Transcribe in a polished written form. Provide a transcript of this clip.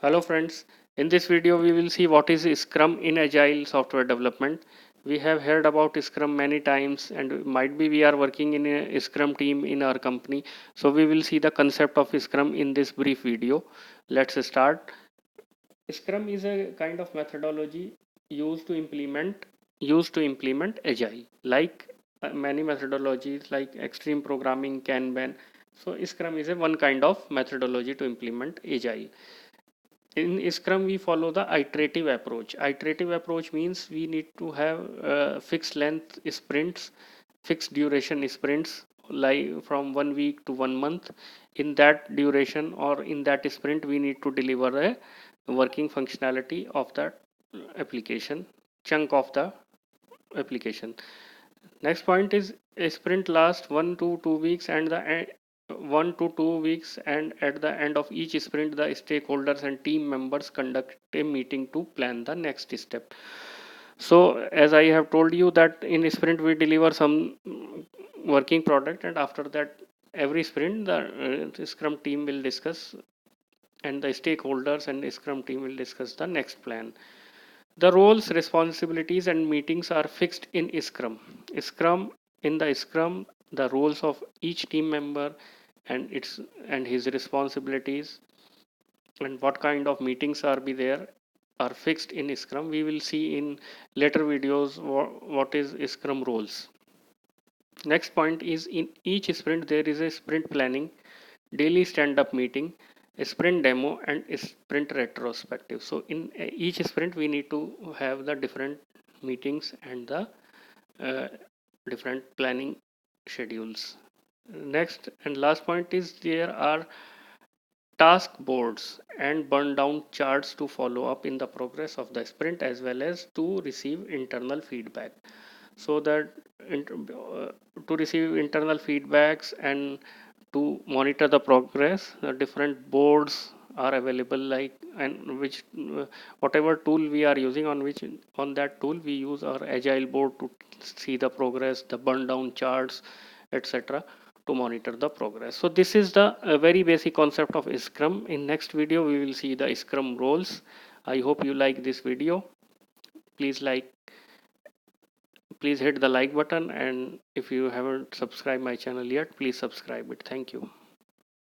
Hello friends, in this video we will see what is Scrum in Agile software development. We have heard about Scrum many times and might be we are working in a Scrum team in our company. So we will see the concept of Scrum in this brief video. Let's start. Scrum is a kind of methodology used to implement Agile. Like many methodologies like extreme programming, Kanban. So Scrum is a one kind of methodology to implement Agile. In Scrum, we follow the iterative approach. Iterative approach means we need to have fixed length sprints, fixed duration sprints, like from 1 week to 1 month. In that duration or in that sprint, we need to deliver a working functionality of that application, chunk of the application. Next point is a sprint lasts 1 to 2 weeks, and the 1 to 2 weeks, and at the end of each sprint, the stakeholders and team members conduct a meeting to plan the next step. So, as I have told you that in sprint we deliver some working product, and after that, every sprint the Scrum team will discuss, and the stakeholders and the Scrum team will discuss the next plan. The roles, responsibilities, and meetings are fixed in Scrum. In the Scrum, the roles of each team member and his responsibilities and what kind of meetings are be there are fixed in Scrum. We will see in later videos what is Scrum roles. Next point is in each sprint there is a sprint planning, daily stand-up meeting, a sprint demo, and a sprint retrospective. So in each sprint we need to have the different meetings and the uh, different planning schedules. Next and last point is there are task boards and burn down charts to follow up in the progress of the sprint as well as to receive internal feedback. So that to receive internal feedbacks and to monitor the progress, the different boards are available, like and which whatever tool we are using, on that tool we use our agile board to see the progress, the burn down charts, etc., to monitor the progress. So this is the very basic concept of Scrum. In next video we will see the Scrum roles. I hope you like this video. Please please hit the like button, and if you haven't subscribed my channel yet, please subscribe it. Thank you.